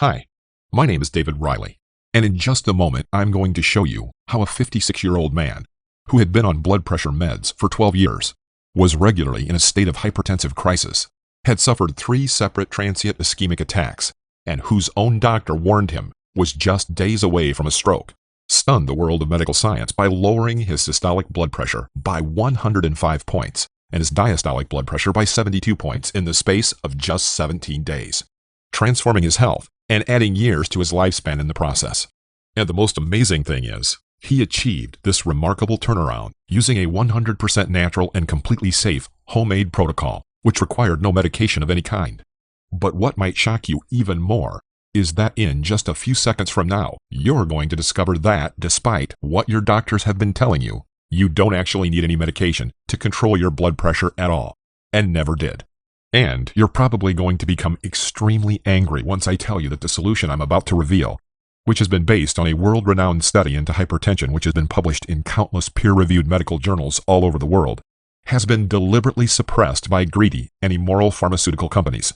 Hi, my name is David Riley, and in just a moment I'm going to show you how a 56-year-old man who had been on blood pressure meds for 12 years, was regularly in a state of hypertensive crisis, had suffered 3 separate transient ischemic attacks, and whose own doctor warned him was just days away from a stroke, stunned the world of medical science by lowering his systolic blood pressure by 105 points and his diastolic blood pressure by 72 points in the space of just 17 days, transforming his health and adding years to his lifespan in the process. And the most amazing thing is, he achieved this remarkable turnaround using a 100% natural and completely safe homemade protocol, which required no medication of any kind. But what might shock you even more is that in just a few seconds from now, you're going to discover that despite what your doctors have been telling you, you don't actually need any medication to control your blood pressure at all, and never did. And you're probably going to become extremely angry once I tell you that the solution I'm about to reveal, which has been based on a world-renowned study into hypertension which has been published in countless peer-reviewed medical journals all over the world, has been deliberately suppressed by greedy and immoral pharmaceutical companies,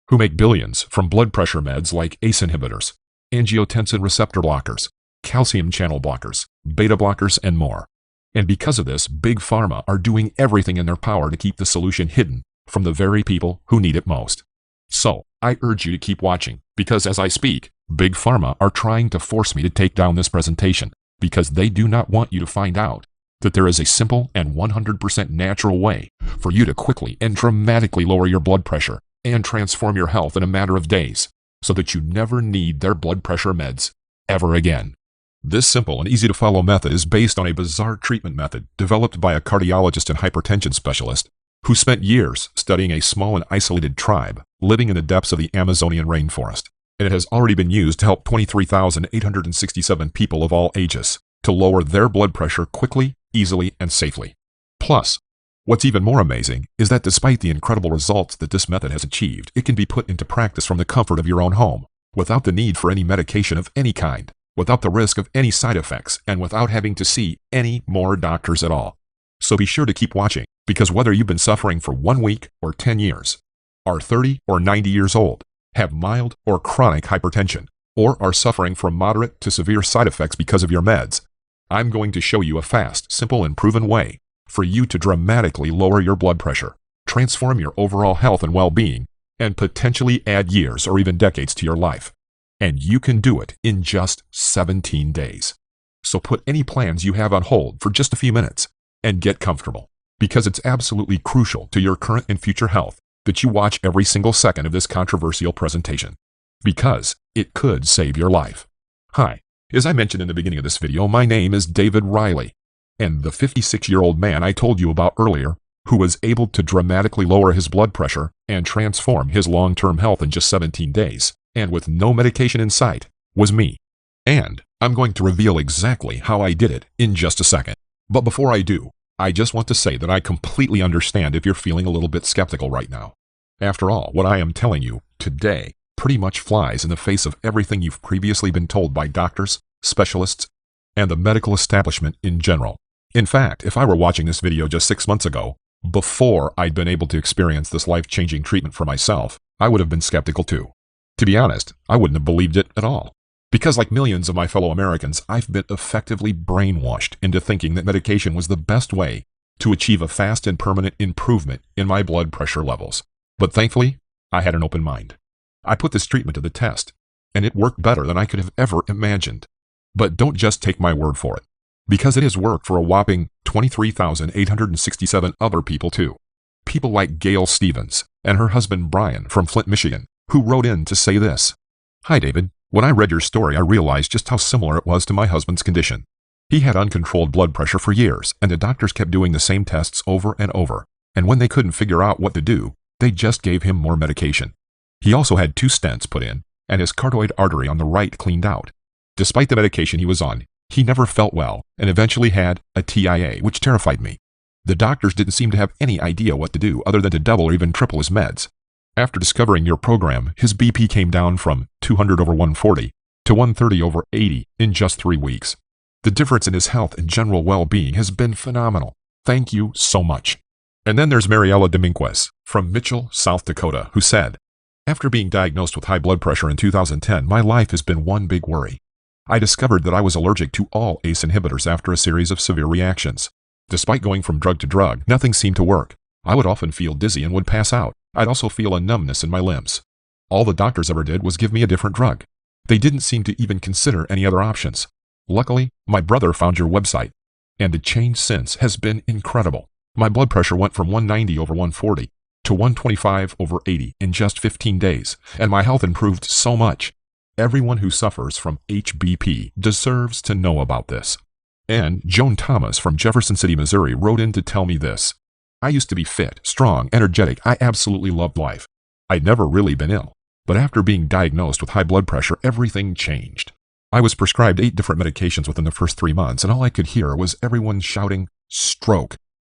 who make billions from blood pressure meds like ACE inhibitors, angiotensin receptor blockers, calcium channel blockers, beta blockers, and more. And because of this, Big Pharma are doing everything in their power to keep the solution hidden from the very people who need it most. So, I urge you to keep watching, because as I speak, Big Pharma are trying to force me to take down this presentation, because they do not want you to find out that there is a simple and 100% natural way for you to quickly and dramatically lower your blood pressure and transform your health in a matter of days, so that you never need their blood pressure meds ever again. This simple and easy-to-follow method is based on a bizarre treatment method developed by a cardiologist and hypertension specialist who spent years studying a small and isolated tribe living in the depths of the Amazonian rainforest. And it has already been used to help 23,867 people of all ages to lower their blood pressure quickly, easily, and safely. Plus, what's even more amazing is that despite the incredible results that this method has achieved, it can be put into practice from the comfort of your own home, without the need for any medication of any kind, without the risk of any side effects, and without having to see any more doctors at all. So be sure to keep watching, because whether you've been suffering for 1 week or 10 years, are 30 or 90 years old, have mild or chronic hypertension, or are suffering from moderate to severe side effects because of your meds, I'm going to show you a fast, simple, and proven way for you to dramatically lower your blood pressure, transform your overall health and well-being, and potentially add years or even decades to your life. And you can do it in just 17 days. So put any plans you have on hold for just a few minutes and get comfortable, because it's absolutely crucial to your current and future health that you watch every single second of this controversial presentation, because it could save your life. Hi, as I mentioned in the beginning of this video, my name is David Riley, and the 56-year-old man I told you about earlier, who was able to dramatically lower his blood pressure and transform his long-term health in just 17 days, and with no medication in sight, was me. And I'm going to reveal exactly how I did it in just a second. But before I do, I just want to say that I completely understand if you're feeling a little bit skeptical right now. After all, what I am telling you today pretty much flies in the face of everything you've previously been told by doctors, specialists, and the medical establishment in general. In fact, if I were watching this video just 6 months ago, before I'd been able to experience this life-changing treatment for myself, I would have been skeptical too. To be honest, I wouldn't have believed it at all. Because like millions of my fellow Americans, I've been effectively brainwashed into thinking that medication was the best way to achieve a fast and permanent improvement in my blood pressure levels. But thankfully, I had an open mind. I put this treatment to the test, and it worked better than I could have ever imagined. But don't just take my word for it, because it has worked for a whopping 23,867 other people too. People like Gail Stevens and her husband Brian from Flint, Michigan, who wrote in to say this: "Hi David, when I read your story I realized just how similar it was to my husband's condition. He had uncontrolled blood pressure for years, and the doctors kept doing the same tests over and over, and when they couldn't figure out what to do, they just gave him more medication. He also had 2 stents put in, and his carotid artery on the right cleaned out. Despite the medication he was on, he never felt well and eventually had a TIA, which terrified me. The doctors didn't seem to have any idea what to do other than to double or even triple his meds. After discovering your program, his BP came down from 200 over 140 to 130 over 80 in just 3 weeks. The difference in his health and general well-being has been phenomenal. Thank you so much." And then there's Mariela Dominguez from Mitchell, South Dakota, who said, After being diagnosed with high blood pressure in 2010, my life has been one big worry. I discovered that I was allergic to all ACE inhibitors after a series of severe reactions. Despite going from drug to drug, nothing seemed to work. I would often feel dizzy and would pass out. I'd also feel a numbness in my limbs. All the doctors ever did was give me a different drug. They didn't seem to even consider any other options. Luckily, my brother found your website, and the change since has been incredible. My blood pressure went from 190 over 140 to 125 over 80 in just 15 days, and my health improved so much. Everyone who suffers from HBP deserves to know about this. And Joan Thomas from Jefferson City, Missouri wrote in to tell me this. I used to be fit, strong, energetic. I absolutely loved life. I'd never really been ill. But after being diagnosed with high blood pressure, everything changed. I was prescribed 8 different medications within the first 3 months, and all I could hear was everyone shouting, "Stroke."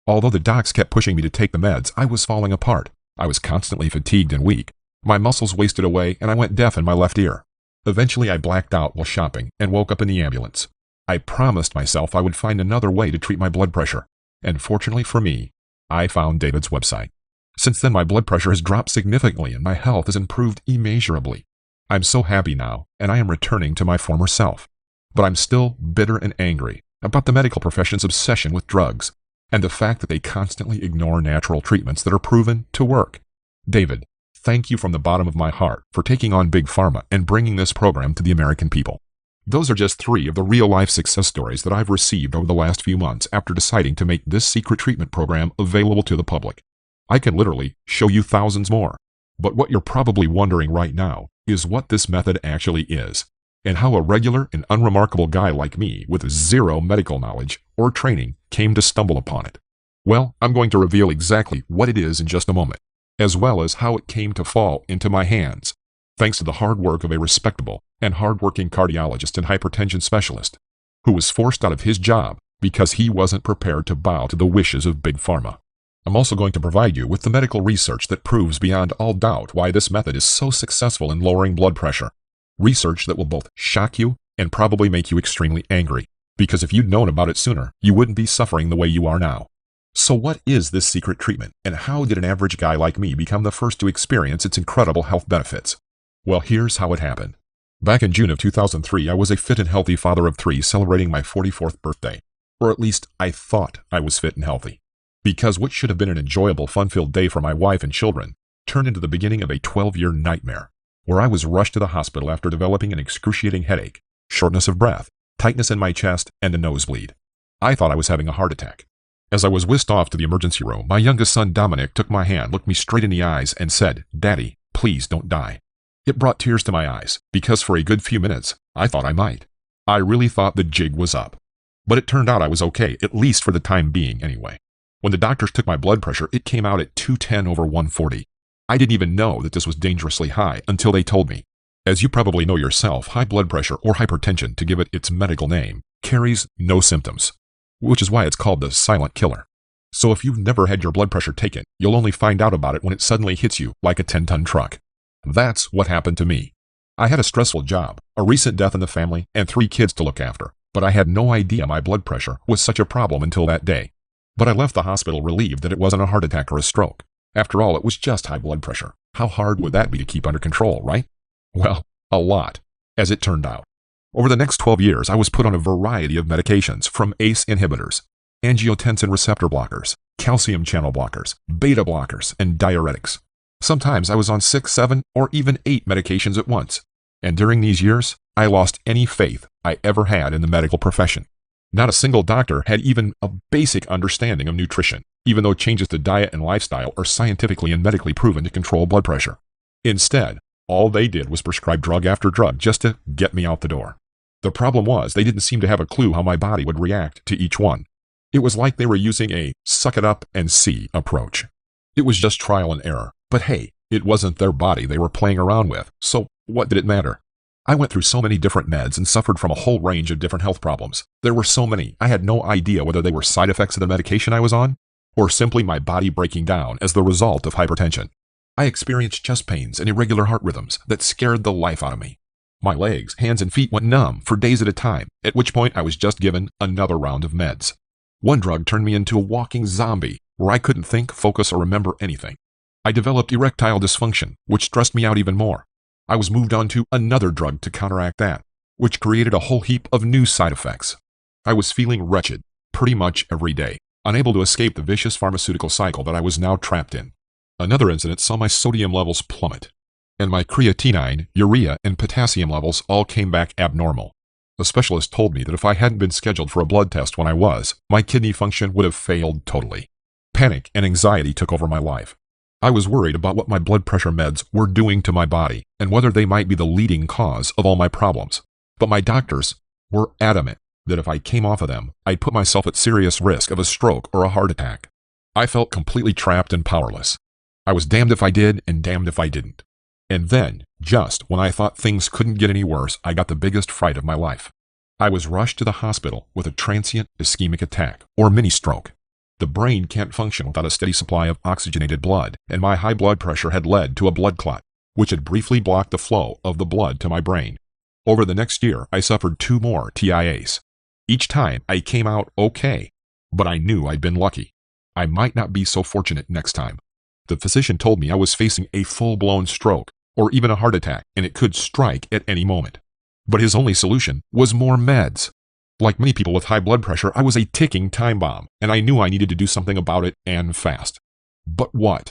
Although the docs kept pushing me to take the meds, I was falling apart. I was constantly fatigued and weak. My muscles wasted away, and I went deaf in my left ear. Eventually, I blacked out while shopping and woke up in the ambulance. I promised myself I would find another way to treat my blood pressure. And fortunately for me, I found David's website. Since then, my blood pressure has dropped significantly and my health has improved immeasurably. I'm so happy now, and I am returning to my former self. But I'm still bitter and angry about the medical profession's obsession with drugs and the fact that they constantly ignore natural treatments that are proven to work. David, thank you from the bottom of my heart for taking on Big Pharma and bringing this program to the American people. Those are just 3 of the real-life success stories that I've received over the last few months after deciding to make this secret treatment program available to the public. I can literally show you thousands more. But what you're probably wondering right now is what this method actually is, and how a regular and unremarkable guy like me with 0 medical knowledge or training came to stumble upon it. Well, I'm going to reveal exactly what it is in just a moment, as well as how it came to fall into my hands, thanks to the hard work of a respectable and hardworking cardiologist and hypertension specialist, who was forced out of his job because he wasn't prepared to bow to the wishes of Big Pharma. I'm also going to provide you with the medical research that proves beyond all doubt why this method is so successful in lowering blood pressure. Research that will both shock you and probably make you extremely angry, because if you'd known about it sooner, you wouldn't be suffering the way you are now. So what is this secret treatment, and how did an average guy like me become the first to experience its incredible health benefits? Well, here's how it happened. Back in June of 2003, I was a fit and healthy father of 3 celebrating my 44th birthday. Or at least, I thought I was fit and healthy. Because what should have been an enjoyable, fun-filled day for my wife and children turned into the beginning of a 12-year nightmare, where I was rushed to the hospital after developing an excruciating headache, shortness of breath, tightness in my chest, and a nosebleed. I thought I was having a heart attack. As I was whisked off to the emergency room, my youngest son Dominic took my hand, looked me straight in the eyes, and said, "Daddy, please don't die." It brought tears to my eyes, because for a good few minutes, I thought I might. I really thought the jig was up. But it turned out I was okay, at least for the time being anyway. When the doctors took my blood pressure, it came out at 210 over 140. I didn't even know that this was dangerously high until they told me. As you probably know yourself, high blood pressure, or hypertension to give it its medical name, carries no symptoms, which is why it's called the silent killer. So if you've never had your blood pressure taken, you'll only find out about it when it suddenly hits you like a 10-ton truck. That's what happened to me. I had a stressful job, a recent death in the family, and 3 kids to look after, but I had no idea my blood pressure was such a problem until that day. But I left the hospital relieved that it wasn't a heart attack or a stroke. After all, it was just high blood pressure. How hard would that be to keep under control, right? Well, a lot, as it turned out. Over the next 12 years, I was put on a variety of medications, from ACE inhibitors, angiotensin receptor blockers, calcium channel blockers, beta blockers, and diuretics. Sometimes I was on 6, 7, or even 8 medications at once. And during these years, I lost any faith I ever had in the medical profession. Not a single doctor had even a basic understanding of nutrition, even though changes to diet and lifestyle are scientifically and medically proven to control blood pressure. Instead, all they did was prescribe drug after drug just to get me out the door. The problem was they didn't seem to have a clue how my body would react to each one. It was like they were using a suck it up and see approach. It was just trial and error. But hey, it wasn't their body they were playing around with, so what did it matter? I went through so many different meds and suffered from a whole range of different health problems. There were so many, I had no idea whether they were side effects of the medication I was on, or simply my body breaking down as the result of hypertension. I experienced chest pains and irregular heart rhythms that scared the life out of me. My legs, hands, and feet went numb for days at a time, at which point I was just given another round of meds. One drug turned me into a walking zombie, where I couldn't think, focus, or remember anything. I developed erectile dysfunction, which stressed me out even more. I was moved on to another drug to counteract that, which created a whole heap of new side effects. I was feeling wretched pretty much every day, unable to escape the vicious pharmaceutical cycle that I was now trapped in. Another incident saw my sodium levels plummet, and my creatinine, urea, and potassium levels all came back abnormal. A specialist told me that if I hadn't been scheduled for a blood test when I was, my kidney function would have failed totally. Panic and anxiety took over my life. I was worried about what my blood pressure meds were doing to my body and whether they might be the leading cause of all my problems. But my doctors were adamant that if I came off of them, I'd put myself at serious risk of a stroke or a heart attack. I felt completely trapped and powerless. I was damned if I did and damned if I didn't. And then, just when I thought things couldn't get any worse, I got the biggest fright of my life. I was rushed to the hospital with a transient ischemic attack, or mini stroke. The brain can't function without a steady supply of oxygenated blood, and my high blood pressure had led to a blood clot, which had briefly blocked the flow of the blood to my brain. Over the next year, I suffered 2 more TIAs. Each time, I came out okay, but I knew I'd been lucky. I might not be so fortunate next time. The physician told me I was facing a full-blown stroke, or even a heart attack, and it could strike at any moment. But his only solution was more meds. Like many people with high blood pressure, I was a ticking time bomb, and I knew I needed to do something about it, and fast. But what?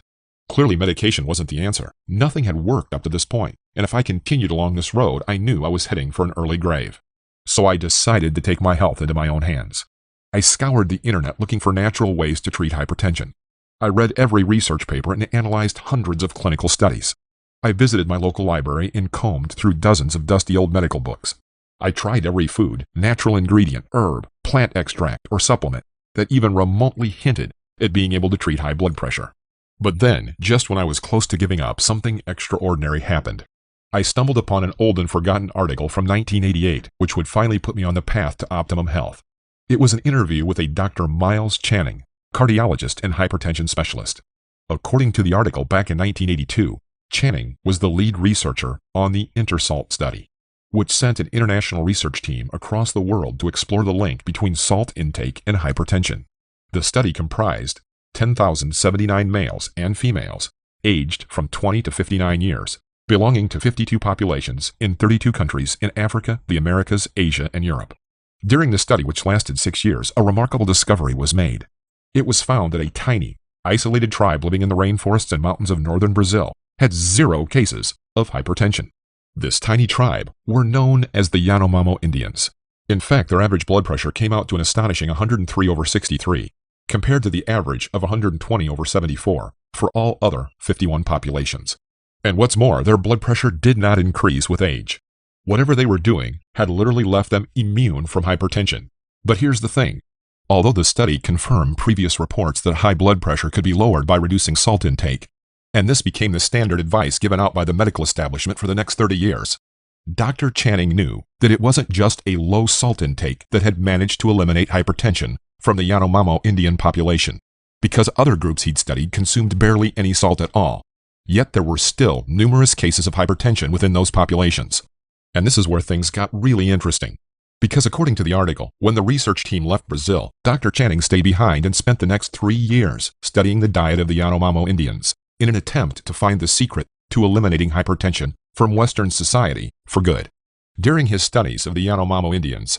Clearly medication wasn't the answer. Nothing had worked up to this point, and if I continued along this road, I knew I was heading for an early grave. So I decided to take my health into my own hands. I scoured the internet looking for natural ways to treat hypertension. I read every research paper and analyzed hundreds of clinical studies. I visited my local library and combed through dozens of dusty old medical books. I tried every food, natural ingredient, herb, plant extract, or supplement that even remotely hinted at being able to treat high blood pressure. But then, just when I was close to giving up, something extraordinary happened. I stumbled upon an old and forgotten article from 1988, which would finally put me on the path to optimum health. It was an interview with a Dr. Miles Channing, cardiologist and hypertension specialist. According to the article, back in 1982, Channing was the lead researcher on the InterSalt study, which sent an international research team across the world to explore the link between salt intake and hypertension. The study comprised 10,079 males and females, aged from 20 to 59 years, belonging to 52 populations in 32 countries in Africa, the Americas, Asia, and Europe. During the study, which lasted 6 years, a remarkable discovery was made. It was found that a tiny, isolated tribe living in the rainforests and mountains of northern Brazil had 0 cases of hypertension. This tiny tribe were known as the Yanomamo Indians. In fact, their average blood pressure came out to an astonishing 103/63, compared to the average of 120/74 for all other 51 populations. And what's more, their blood pressure did not increase with age. Whatever they were doing had literally left them immune from hypertension. But here's the thing. Although the study confirmed previous reports that high blood pressure could be lowered by reducing salt intake, and this became the standard advice given out by the medical establishment for the next 30 years, Dr. Channing knew that it wasn't just a low salt intake that had managed to eliminate hypertension from the Yanomamo Indian population, because other groups he'd studied consumed barely any salt at all. Yet there were still numerous cases of hypertension within those populations. And this is where things got really interesting. Because according to the article, when the research team left Brazil, Dr. Channing stayed behind and spent the next 3 years studying the diet of the Yanomamo Indians in an attempt to find the secret to eliminating hypertension from Western society for good. During his studies of the Yanomamo Indians,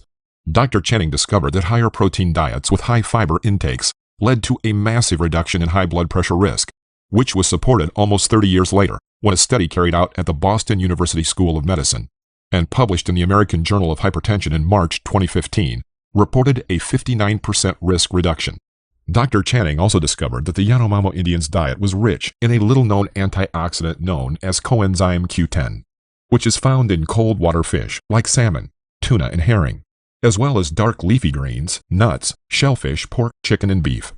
Dr. Channing discovered that higher protein diets with high fiber intakes led to a massive reduction in high blood pressure risk, which was supported almost 30 years later when a study carried out at the Boston University School of Medicine and published in the American Journal of Hypertension in March 2015 reported a 59% risk reduction. Dr. Channing also discovered that the Yanomamo Indians' diet was rich in a little-known antioxidant known as coenzyme Q10, which is found in cold water fish like salmon, tuna, and herring, as well as dark leafy greens, nuts, shellfish, pork, chicken, and beef.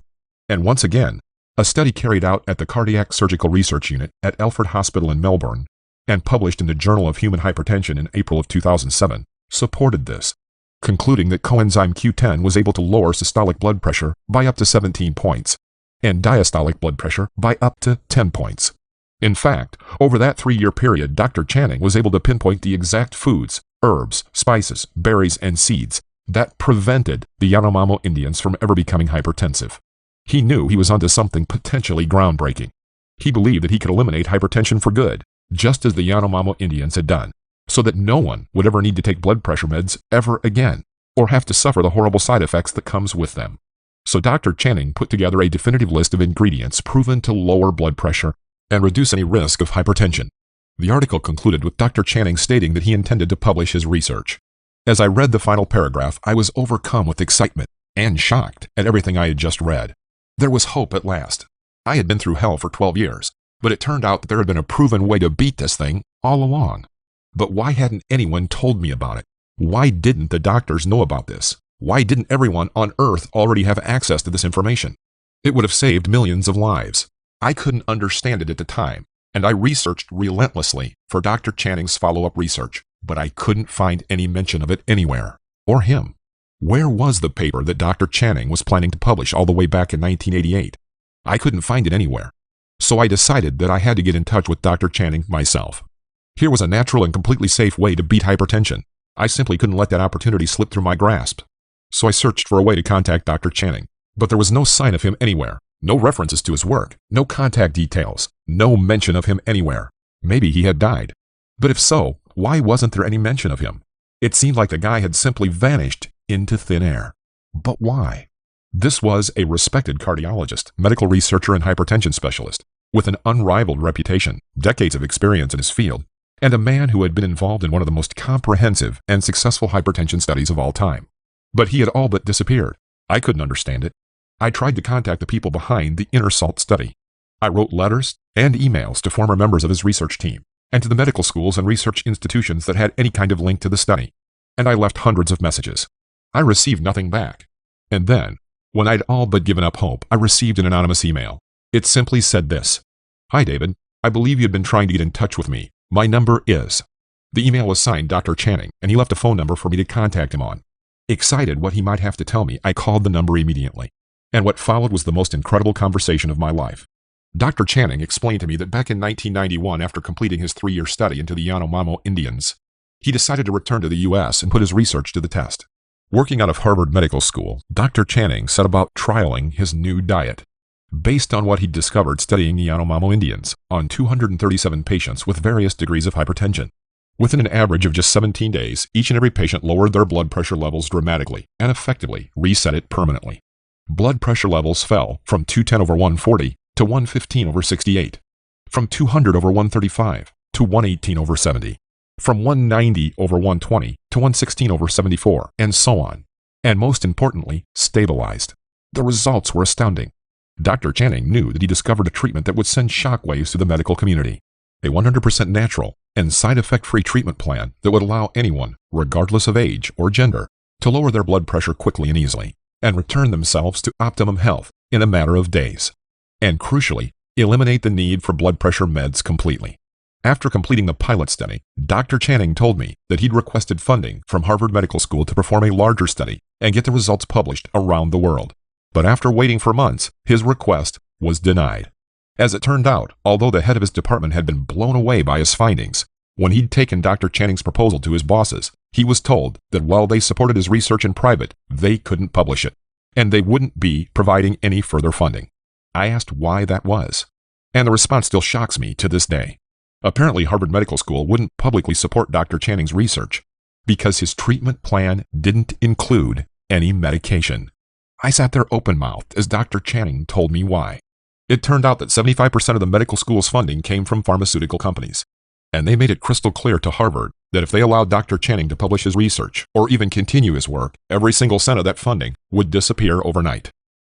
And once again, a study carried out at the Cardiac Surgical Research Unit at Alfred Hospital in Melbourne and published in the Journal of Human Hypertension in April of 2007 supported this, concluding that coenzyme Q10 was able to lower systolic blood pressure by up to 17 points and diastolic blood pressure by up to 10 points. In fact, over that 3-year period, Dr. Channing was able to pinpoint the exact foods, herbs, spices, berries, and seeds that prevented the Yanomamo Indians from ever becoming hypertensive. He knew he was onto something potentially groundbreaking. He believed that he could eliminate hypertension for good, just as the Yanomamo Indians had done, so that no one would ever need to take blood pressure meds ever again, or have to suffer the horrible side effects that comes with them. So Dr. Channing put together a definitive list of ingredients proven to lower blood pressure and reduce any risk of hypertension. The article concluded with Dr. Channing stating that he intended to publish his research. As I read the final paragraph, I was overcome with excitement and shocked at everything I had just read. There was hope at last. I had been through hell for 12 years, but it turned out that there had been a proven way to beat this thing all along. But why hadn't anyone told me about it? Why didn't the doctors know about this? Why didn't everyone on Earth already have access to this information? It would have saved millions of lives. I couldn't understand it at the time, and I researched relentlessly for Dr. Channing's follow-up research, but I couldn't find any mention of it anywhere, or him. Where was the paper that Dr. Channing was planning to publish all the way back in 1988? I couldn't find it anywhere. So I decided that I had to get in touch with Dr. Channing myself. Here was a natural and completely safe way to beat hypertension. I simply couldn't let that opportunity slip through my grasp. So I searched for a way to contact Dr. Channing, but there was no sign of him anywhere, no references to his work, no contact details, no mention of him anywhere. Maybe he had died. But if so, why wasn't there any mention of him? It seemed like the guy had simply vanished into thin air. But why? This was a respected cardiologist, medical researcher, and hypertension specialist, with an unrivaled reputation, decades of experience in his field, and a man who had been involved in one of the most comprehensive and successful hypertension studies of all time. But he had all but disappeared. I couldn't understand it. I tried to contact the people behind the Inner Salt study. I wrote letters and emails to former members of his research team, and to the medical schools and research institutions that had any kind of link to the study, and I left hundreds of messages. I received nothing back. And then, when I'd all but given up hope, I received an anonymous email. It simply said this: "Hi David, I believe you've been trying to get in touch with me. My number is..." The email was signed Dr. Channing, and he left a phone number for me to contact him on. Excited what he might have to tell me, I called the number immediately. And what followed was the most incredible conversation of my life. Dr. Channing explained to me that back in 1991, after completing his 3-year study into the Yanomamo Indians, he decided to return to the U.S. and put his research to the test. Working out of Harvard Medical School, Dr. Channing set about trialing his new diet, based on what he'd discovered studying the Yanomamo Indians, on 237 patients with various degrees of hypertension. Within an average of just 17 days, each and every patient lowered their blood pressure levels dramatically and effectively reset it permanently. Blood pressure levels fell from 210/140 to 115/68, from 200/135 to 118/70, from 190/120 to 116/74, and so on. And most importantly, stabilized. The results were astounding. Dr. Channing knew that he discovered a treatment that would send shockwaves through the medical community, a 100% natural and side effect-free treatment plan that would allow anyone, regardless of age or gender, to lower their blood pressure quickly and easily, and return themselves to optimum health in a matter of days. And crucially, eliminate the need for blood pressure meds completely. After completing the pilot study, Dr. Channing told me that he'd requested funding from Harvard Medical School to perform a larger study and get the results published around the world. But after waiting for months, his request was denied. As it turned out, although the head of his department had been blown away by his findings, when he'd taken Dr. Channing's proposal to his bosses, he was told that while they supported his research in private, they couldn't publish it, and they wouldn't be providing any further funding. I asked why that was, and the response still shocks me to this day. Apparently, Harvard Medical School wouldn't publicly support Dr. Channing's research because his treatment plan didn't include any medication. I sat there open-mouthed as Dr. Channing told me why. It turned out that 75% of the medical school's funding came from pharmaceutical companies, and they made it crystal clear to Harvard that if they allowed Dr. Channing to publish his research or even continue his work, every single cent of that funding would disappear overnight.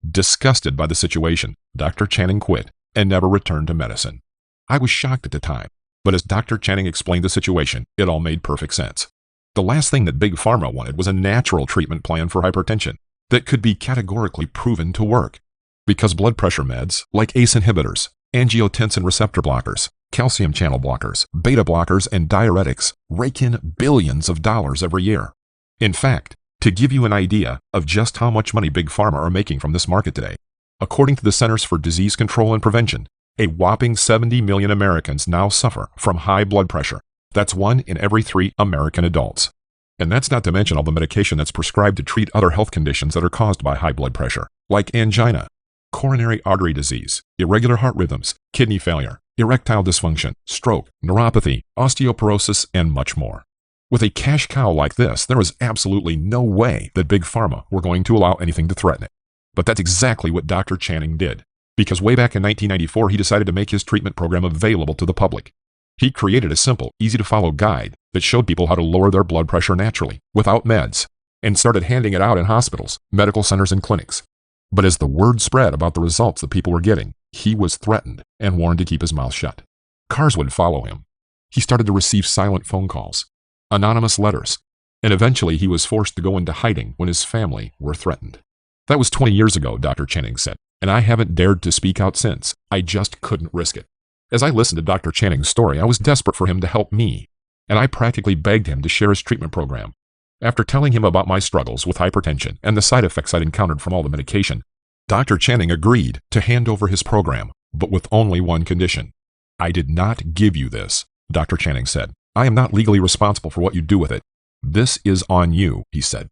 Disgusted by the situation, Dr. Channing quit and never returned to medicine. I was shocked at the time, but as Dr. Channing explained the situation, it all made perfect sense. The last thing that Big Pharma wanted was a natural treatment plan for hypertension that could be categorically proven to work. Because blood pressure meds, like ACE inhibitors, angiotensin receptor blockers, calcium channel blockers, beta blockers, and diuretics, rake in billions of dollars every year. In fact, to give you an idea of just how much money Big Pharma are making from this market today, according to the Centers for Disease Control and Prevention, a whopping 70 million Americans now suffer from high blood pressure. That's 1 in every 3 American adults. And that's not to mention all the medication that's prescribed to treat other health conditions that are caused by high blood pressure, like angina. coronary artery disease, irregular heart rhythms, kidney failure, erectile dysfunction, stroke, neuropathy, osteoporosis, and much more. With a cash cow like this, there was absolutely no way that Big Pharma were going to allow anything to threaten it. But that's exactly what Dr. Channing did, because way back in 1994, he decided to make his treatment program available to the public. He created a simple, easy-to-follow guide that showed people how to lower their blood pressure naturally, without meds, and started handing it out in hospitals, medical centers, and clinics. But as the word spread about the results that people were getting, he was threatened and warned to keep his mouth shut. Cars would follow him. He started to receive silent phone calls, anonymous letters, and eventually he was forced to go into hiding when his family were threatened. That was 20 years ago, Dr. Channing said, and I haven't dared to speak out since. I just couldn't risk it. As I listened to Dr. Channing's story, I was desperate for him to help me, and I practically begged him to share his treatment program. After telling him about my struggles with hypertension and the side effects I'd encountered from all the medication, Dr. Channing agreed to hand over his program, but with only one condition. I did not give you this, Dr. Channing said. I am not legally responsible for what you do with it. This is on you, he said.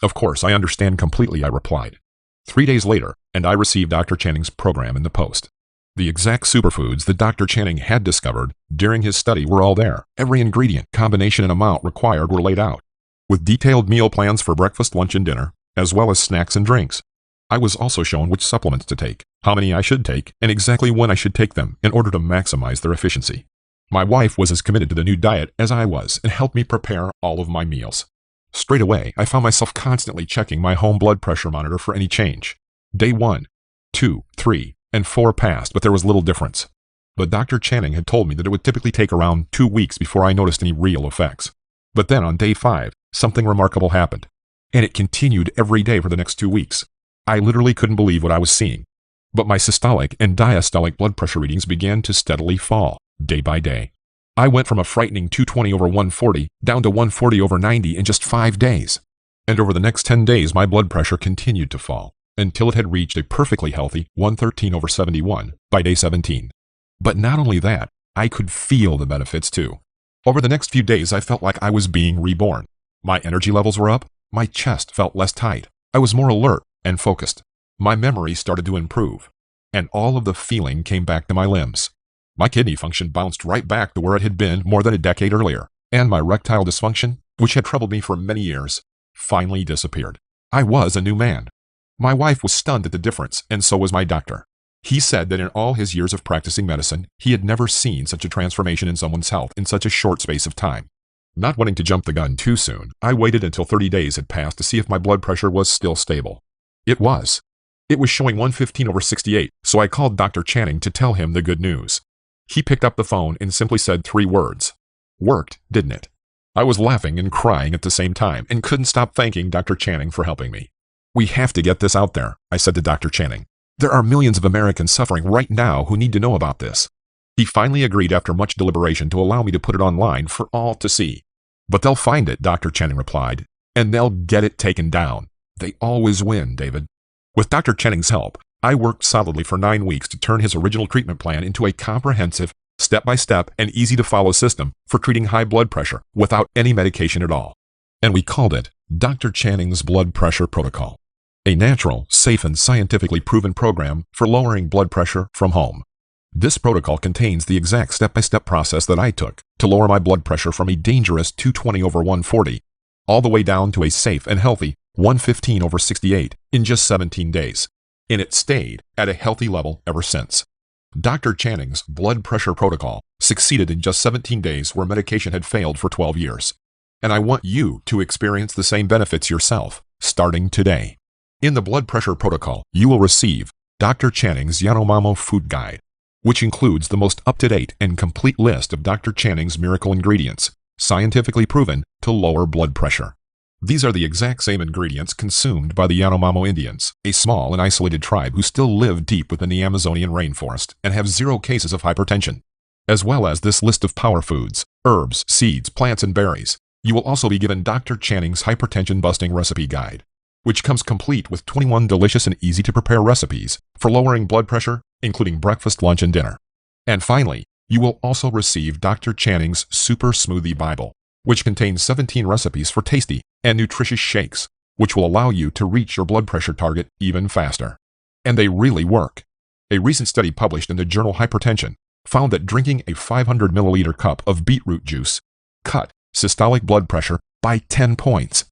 Of course, I understand completely, I replied. 3 days later, and I received Dr. Channing's program in the post. The exact superfoods that Dr. Channing had discovered during his study were all there. Every ingredient, combination, and amount required were laid out, with detailed meal plans for breakfast, lunch, and dinner, as well as snacks and drinks. I was also shown which supplements to take, how many I should take, and exactly when I should take them in order to maximize their efficiency. My wife was as committed to the new diet as I was and helped me prepare all of my meals. Straight away, I found myself constantly checking my home blood pressure monitor for any change. Day 1, 2, 3, and 4 passed, but there was little difference. But Dr. Channing had told me that it would typically take around 2 weeks before I noticed any real effects. But then on day 5, something remarkable happened, and it continued every day for the next 2 weeks. I literally couldn't believe what I was seeing. But my systolic and diastolic blood pressure readings began to steadily fall, day by day. I went from a frightening 220/140 down to 140/90 in just 5 days. And over the next 10 days, my blood pressure continued to fall, until it had reached a perfectly healthy 113/71 by day 17. But not only that, I could feel the benefits too. Over the next few days, I felt like I was being reborn. My energy levels were up, my chest felt less tight, I was more alert and focused. My memory started to improve, and all of the feeling came back to my limbs. My kidney function bounced right back to where it had been more than a decade earlier, and my erectile dysfunction, which had troubled me for many years, finally disappeared. I was a new man. My wife was stunned at the difference, and so was my doctor. He said that in all his years of practicing medicine, he had never seen such a transformation in someone's health in such a short space of time. Not wanting to jump the gun too soon, I waited until 30 days had passed to see if my blood pressure was still stable. It was. It was showing 115/68, so I called Dr. Channing to tell him the good news. He picked up the phone and simply said 3 words. Worked, didn't it? I was laughing and crying at the same time and couldn't stop thanking Dr. Channing for helping me. We have to get this out there, I said to Dr. Channing. There are millions of Americans suffering right now who need to know about this. He finally agreed after much deliberation to allow me to put it online for all to see. But they'll find it, Dr. Channing replied, and they'll get it taken down. They always win, David. With Dr. Channing's help, I worked solidly for 9 weeks to turn his original treatment plan into a comprehensive, step-by-step, and easy-to-follow system for treating high blood pressure without any medication at all. And we called it Dr. Channing's Blood Pressure Protocol, a natural, safe, and scientifically proven program for lowering blood pressure from home. This protocol contains the exact step-by-step process that I took to lower my blood pressure from a dangerous 220/140 all the way down to a safe and healthy 115/68 in just 17 days. And it stayed at a healthy level ever since. Dr. Channing's blood pressure protocol succeeded in just 17 days where medication had failed for 12 years. And I want you to experience the same benefits yourself, starting today. In the blood pressure protocol, you will receive Dr. Channing's Yanomamo Food Guide, which includes the most up-to-date and complete list of Dr. Channing's miracle ingredients, scientifically proven to lower blood pressure. These are the exact same ingredients consumed by the Yanomamo Indians, a small and isolated tribe who still live deep within the Amazonian rainforest and have 0 cases of hypertension. As well as this list of power foods, herbs, seeds, plants, and berries, you will also be given Dr. Channing's Hypertension-Busting Recipe Guide, which comes complete with 21 delicious and easy-to-prepare recipes for lowering blood pressure, including breakfast, lunch, and dinner. And finally, you will also receive Dr. Channing's Super Smoothie Bible, which contains 17 recipes for tasty and nutritious shakes, which will allow you to reach your blood pressure target even faster. And they really work. A recent study published in the journal Hypertension found that drinking a 500 milliliter cup of beetroot juice cut systolic blood pressure by 10 points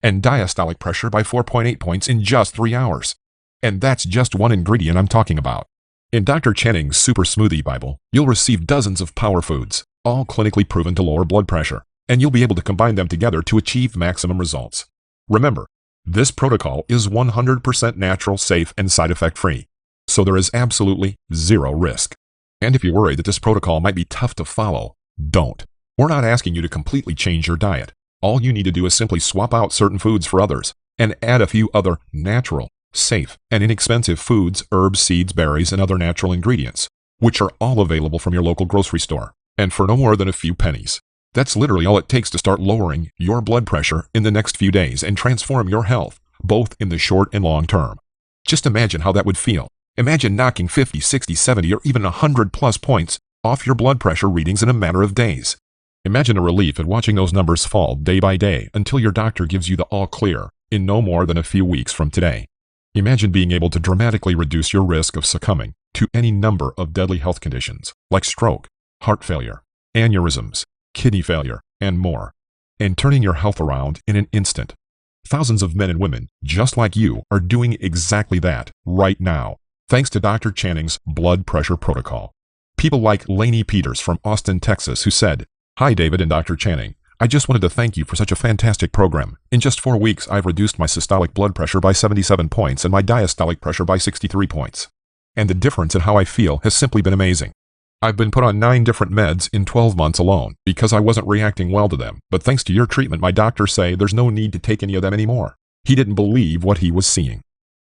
and diastolic pressure by 4.8 points in just 3 hours. And that's just one ingredient I'm talking about. In Dr. Channing's Super Smoothie Bible, you'll receive dozens of power foods, all clinically proven to lower blood pressure, and you'll be able to combine them together to achieve maximum results. Remember, this protocol is 100% natural, safe, and side effect free, so there is absolutely zero risk. And if you're worried that this protocol might be tough to follow, don't. We're not asking you to completely change your diet. All you need to do is simply swap out certain foods for others and add a few other natural, safe, and inexpensive foods, herbs, seeds, berries, and other natural ingredients, which are all available from your local grocery store, and for no more than a few pennies. That's literally all it takes to start lowering your blood pressure in the next few days and transform your health, both in the short and long term. Just imagine how that would feel. Imagine knocking 50, 60, 70, or even 100 plus points off your blood pressure readings in a matter of days. Imagine the relief at watching those numbers fall day by day until your doctor gives you the all clear in no more than a few weeks from today. Imagine being able to dramatically reduce your risk of succumbing to any number of deadly health conditions like stroke, heart failure, aneurysms, kidney failure, and more, and turning your health around in an instant. Thousands of men and women just like you are doing exactly that right now, thanks to Dr. Channing's blood pressure protocol. People like Lainey Peters from Austin, Texas, who said, "Hi, David and Dr. Channing. I just wanted to thank you for such a fantastic program. In just 4 weeks, I've reduced my systolic blood pressure by 77 points and my diastolic pressure by 63 points. And the difference in how I feel has simply been amazing. I've been put on 9 different meds in 12 months alone because I wasn't reacting well to them. But thanks to your treatment, my doctors say there's no need to take any of them anymore." He didn't believe what he was seeing.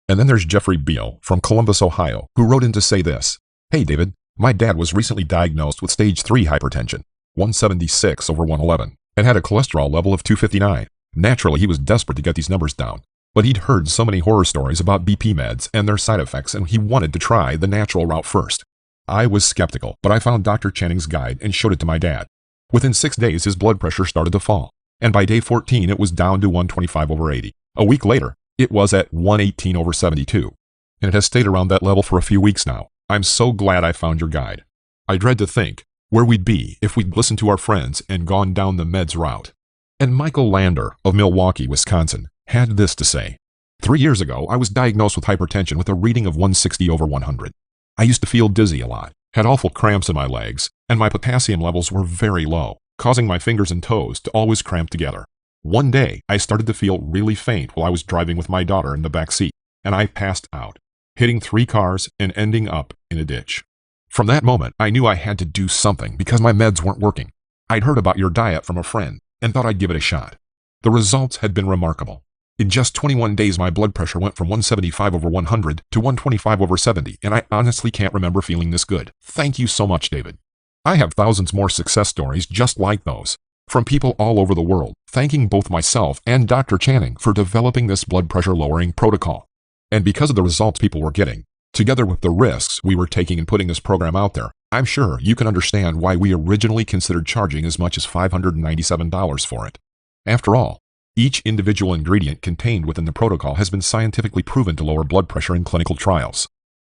And then there's Jeffrey Beal from Columbus, Ohio, who wrote in to say this, "Hey, David, my dad was recently diagnosed with stage 3 hypertension, 176/111, and had a cholesterol level of 259. Naturally, he was desperate to get these numbers down, but he'd heard so many horror stories about BP meds and their side effects, and he wanted to try the natural route first. I was skeptical, but I found Dr. Channing's guide and showed it to my dad. Within 6 days, his blood pressure started to fall, and by day 14, it was down to 125/80. A week later, it was at 118/72, and it has stayed around that level for a few weeks now. I'm so glad I found your guide. I dread to think where we'd be if we'd listened to our friends and gone down the meds route." And Michael Lander of Milwaukee, Wisconsin, had this to say, "3 years ago, I was diagnosed with hypertension with a reading of 160/100. I used to feel dizzy a lot, had awful cramps in my legs, and my potassium levels were very low, causing my fingers and toes to always cramp together. One day, I started to feel really faint while I was driving with my daughter in the back seat, and I passed out, hitting 3 cars and ending up in a ditch. From that moment, I knew I had to do something because my meds weren't working. I'd heard about your diet from a friend and thought I'd give it a shot. The results had been remarkable. In just 21 days, my blood pressure went from 175/100 to 125/70, and I honestly can't remember feeling this good. Thank you so much, David." I have thousands more success stories just like those, from people all over the world, thanking both myself and Dr. Channing for developing this blood pressure lowering protocol. And because of the results people were getting, together with the risks we were taking in putting this program out there, I'm sure you can understand why we originally considered charging as much as $597 for it. After all, each individual ingredient contained within the protocol has been scientifically proven to lower blood pressure in clinical trials.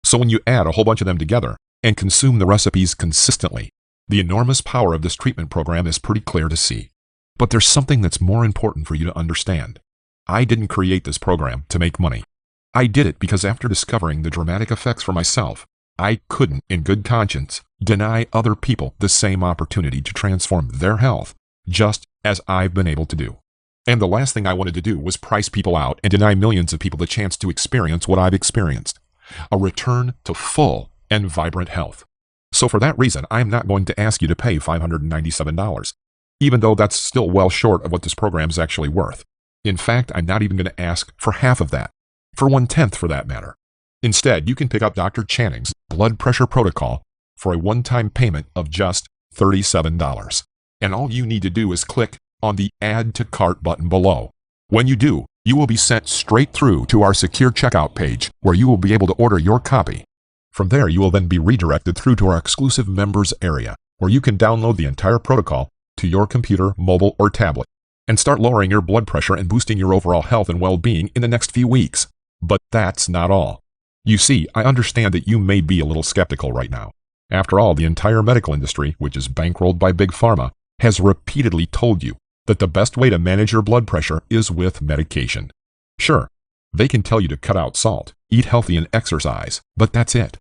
So when you add a whole bunch of them together and consume the recipes consistently, the enormous power of this treatment program is pretty clear to see. But there's something that's more important for you to understand. I didn't create this program to make money. I did it because after discovering the dramatic effects for myself, I couldn't, in good conscience, deny other people the same opportunity to transform their health, just as I've been able to do. And the last thing I wanted to do was price people out and deny millions of people the chance to experience what I've experienced, a return to full and vibrant health. So for that reason, I'm not going to ask you to pay $597, even though that's still well short of what this program is actually worth. In fact, I'm not even going to ask for half of that. For 1/10 for that matter. Instead, you can pick up Dr. Channing's blood pressure protocol for a one-time payment of just $37. And all you need to do is click on the Add to Cart button below. When you do, you will be sent straight through to our secure checkout page where you will be able to order your copy. From there, you will then be redirected through to our exclusive members area where you can download the entire protocol to your computer, mobile, or tablet and start lowering your blood pressure and boosting your overall health and well-being in the next few weeks. But that's not all. You see, I understand that you may be a little skeptical right now. After all, the entire medical industry, which is bankrolled by Big Pharma, has repeatedly told you that the best way to manage your blood pressure is with medication. Sure, they can tell you to cut out salt, eat healthy and exercise, but that's it.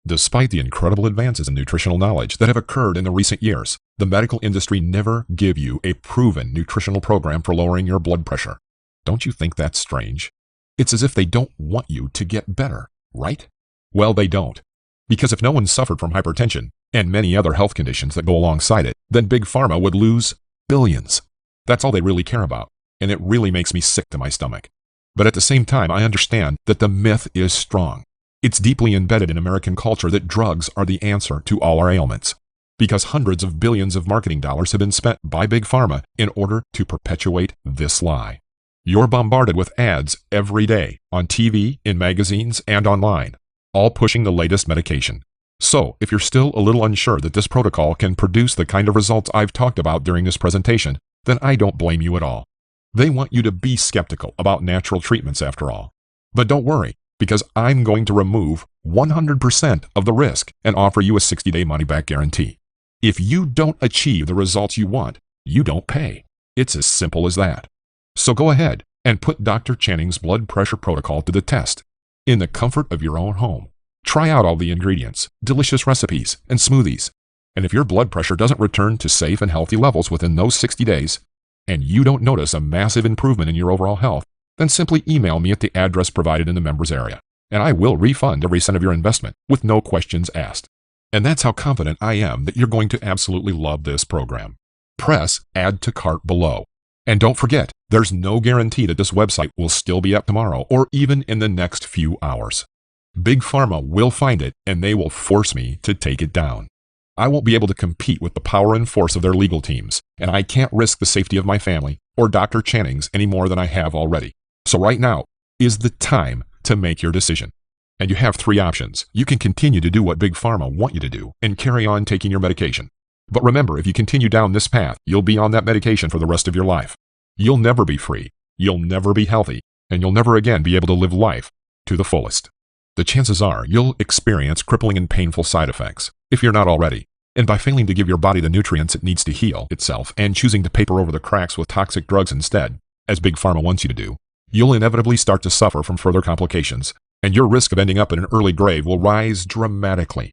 Despite the incredible advances in nutritional knowledge that have occurred in the recent years, the medical industry never give you a proven nutritional program for lowering your blood pressure. Don't you think that's strange? It's as if they don't want you to get better, right? Well, they don't. Because if no one suffered from hypertension and many other health conditions that go alongside it, then Big Pharma would lose billions. That's all they really care about, and it really makes me sick to my stomach. But at the same time, I understand that the myth is strong. It's deeply embedded in American culture that drugs are the answer to all our ailments, because hundreds of billions of marketing dollars have been spent by Big Pharma in order to perpetuate this lie. You're bombarded with ads every day, on TV, in magazines, and online, all pushing the latest medication. So, if you're still a little unsure that this protocol can produce the kind of results I've talked about during this presentation, then I don't blame you at all. They want you to be skeptical about natural treatments after all. But don't worry, because I'm going to remove 100% of the risk and offer you a 60-day money-back guarantee. If you don't achieve the results you want, you don't pay. It's as simple as that. So go ahead and put Dr. Channing's blood pressure protocol to the test. In the comfort of your own home, try out all the ingredients, delicious recipes, and smoothies. And if your blood pressure doesn't return to safe and healthy levels within those 60 days, and you don't notice a massive improvement in your overall health, then simply email me at the address provided in the members area, and I will refund every cent of your investment with no questions asked. And that's how confident I am that you're going to absolutely love this program. Press Add to Cart below. And don't forget, there's no guarantee that this website will still be up tomorrow or even in the next few hours. Big Pharma will find it, and they will force me to take it down. I won't be able to compete with the power and force of their legal teams, and I can't risk the safety of my family or Dr. Channing's any more than I have already. So right now is the time to make your decision. And you have three options. You can continue to do what Big Pharma want you to do and carry on taking your medication. But remember, if you continue down this path, you'll be on that medication for the rest of your life. You'll never be free, you'll never be healthy, and you'll never again be able to live life to the fullest. The chances are you'll experience crippling and painful side effects, if you're not already. And by failing to give your body the nutrients it needs to heal itself and choosing to paper over the cracks with toxic drugs instead, as Big Pharma wants you to do, you'll inevitably start to suffer from further complications, and your risk of ending up in an early grave will rise dramatically.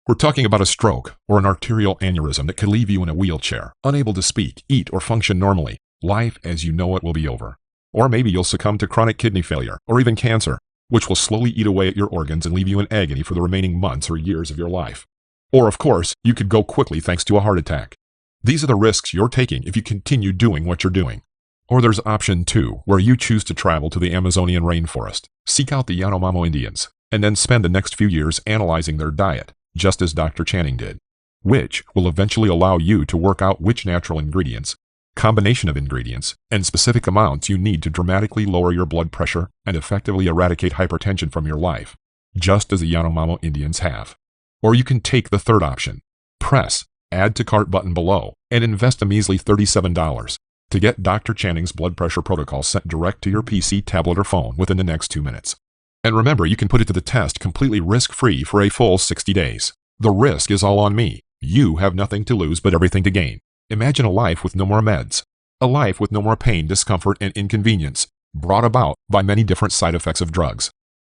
We're talking about a stroke or an arterial aneurysm that could leave you in a wheelchair, unable to speak, eat, or function normally. Life as you know it will be over. Or maybe you'll succumb to chronic kidney failure or even cancer, which will slowly eat away at your organs and leave you in agony for the remaining months or years of your life. Or, of course, you could go quickly thanks to a heart attack. These are the risks you're taking if you continue doing what you're doing. Or there's option 2, where you choose to travel to the Amazonian rainforest, seek out the Yanomamo Indians, and then spend the next few years analyzing their diet, just as Dr. Channing did, which will eventually allow you to work out which natural ingredients, combination of ingredients, and specific amounts you need to dramatically lower your blood pressure and effectively eradicate hypertension from your life, just as the Yanomamo Indians have. Or you can take the third option, press Add to Cart button below, and invest a measly $37 to get Dr. Channing's blood pressure protocol sent direct to your PC, tablet, or phone within the next 2 minutes. And remember, you can put it to the test completely risk-free for a full 60 days. The risk is all on me. You have nothing to lose but everything to gain. Imagine a life with no more meds, a life with no more pain, discomfort, and inconvenience brought about by many different side effects of drugs.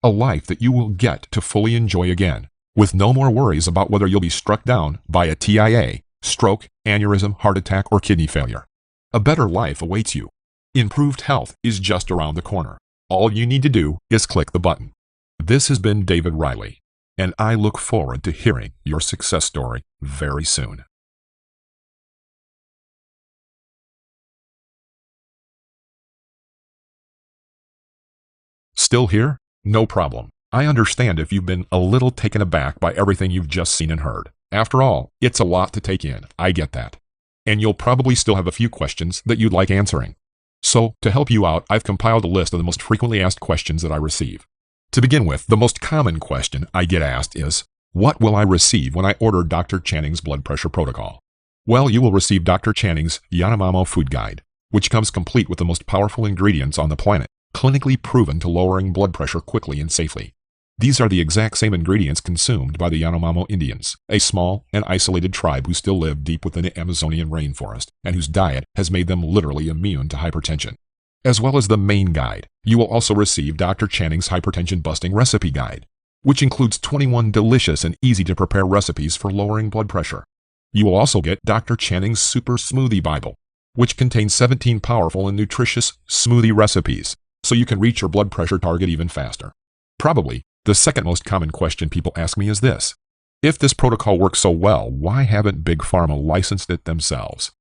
A life that you will get to fully enjoy again, with no more worries about whether you'll be struck down by a TIA, stroke, aneurysm, heart attack, or kidney failure. A better life awaits you. Improved health is just around the corner. All you need to do is click the button. This has been David Riley, and I look forward to hearing your success story very soon. Still here? No problem. I understand if you've been a little taken aback by everything you've just seen and heard. After all, it's a lot to take in. I get that. And you'll probably still have a few questions that you'd like answering. So, to help you out, I've compiled a list of the most frequently asked questions that I receive. To begin with, the most common question I get asked is, what will I receive when I order Dr. Channing's blood pressure protocol? Well, you will receive Dr. Channing's Yanomamo Food Guide, which comes complete with the most powerful ingredients on the planet, clinically proven to lowering blood pressure quickly and safely. These are the exact same ingredients consumed by the Yanomamo Indians, a small and isolated tribe who still live deep within the Amazonian rainforest and whose diet has made them literally immune to hypertension. As well as the main guide, you will also receive Dr. Channing's hypertension-busting recipe guide, which includes 21 delicious and easy-to-prepare recipes for lowering blood pressure. You will also get Dr. Channing's Super Smoothie Bible, which contains 17 powerful and nutritious smoothie recipes, so you can reach your blood pressure target even faster. Probably, the second most common question people ask me is this: if this protocol works so well, why haven't Big Pharma licensed it themselves?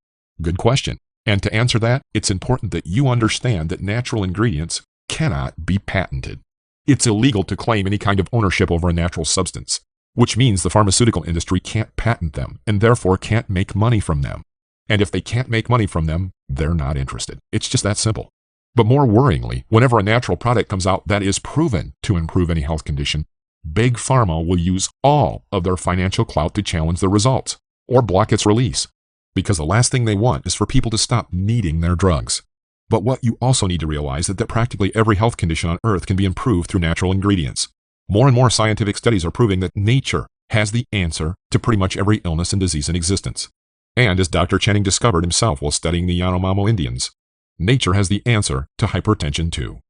Good question. And to answer that, it's important that you understand that natural ingredients cannot be patented. It's illegal to claim any kind of ownership over a natural substance, which means the pharmaceutical industry can't patent them and therefore can't make money from them. And if they can't make money from them, they're not interested. It's just that simple. But more worryingly, whenever a natural product comes out that is proven to improve any health condition, Big Pharma will use all of their financial clout to challenge the results or block its release, because the last thing they want is for people to stop needing their drugs. But what you also need to realize is that practically every health condition on Earth can be improved through natural ingredients. More and more scientific studies are proving that nature has the answer to pretty much every illness and disease in existence. And as Dr. Channing discovered himself while studying the Yanomamo Indians, nature has the answer to hypertension too.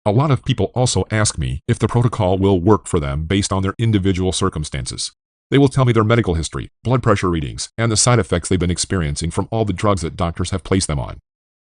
A lot of people also ask me if the protocol will work for them based on their individual circumstances. They will tell me their medical history, blood pressure readings, and the side effects they've been experiencing from all the drugs that doctors have placed them on.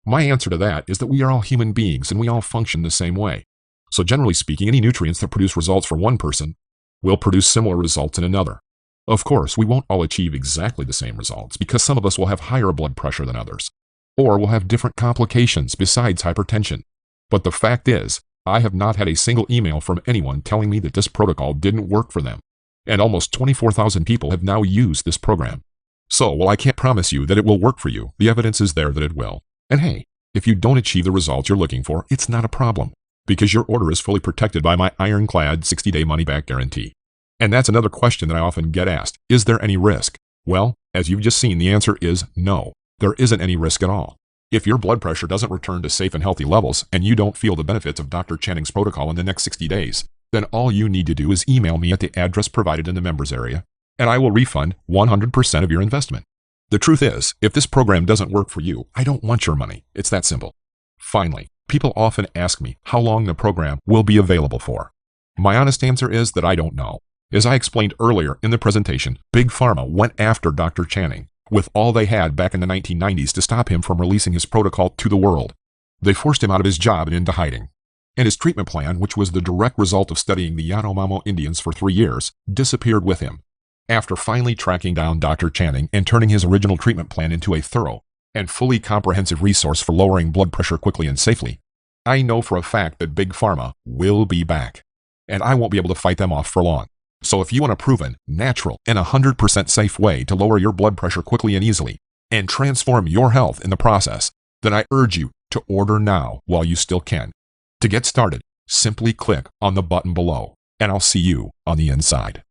My answer to that is that we are all human beings and we all function the same way. So generally speaking, any nutrients that produce results for one person will produce similar results in another. Of course, we won't all achieve exactly the same results because some of us will have higher blood pressure than others, or will have different complications besides hypertension. But the fact is, I have not had a single email from anyone telling me that this protocol didn't work for them. And almost 24,000 people have now used this program. So, while I can't promise you that it will work for you, the evidence is there that it will. And hey, if you don't achieve the results you're looking for, it's not a problem, because your order is fully protected by my ironclad 60-day money-back guarantee. And that's another question that I often get asked. Is there any risk? Well, as you've just seen, the answer is no. There isn't any risk at all. If your blood pressure doesn't return to safe and healthy levels and you don't feel the benefits of Dr. Channing's protocol in the next 60 days, then all you need to do is email me at the address provided in the members area, and I will refund 100% of your investment. The truth is, if this program doesn't work for you, I don't want your money. It's that simple. Finally, people often ask me how long the program will be available for. My honest answer is that I don't know. As I explained earlier in the presentation, Big Pharma went after Dr. Channing with all they had back in the 1990s to stop him from releasing his protocol to the world. They forced him out of his job and into hiding. And his treatment plan, which was the direct result of studying the Yanomamo Indians for 3 years, disappeared with him. After finally tracking down Dr. Channing and turning his original treatment plan into a thorough and fully comprehensive resource for lowering blood pressure quickly and safely, I know for a fact that Big Pharma will be back. And I won't be able to fight them off for long. So if you want a proven, natural, and 100% safe way to lower your blood pressure quickly and easily, and transform your health in the process, then I urge you to order now while you still can. To get started, simply click on the button below, and I'll see you on the inside.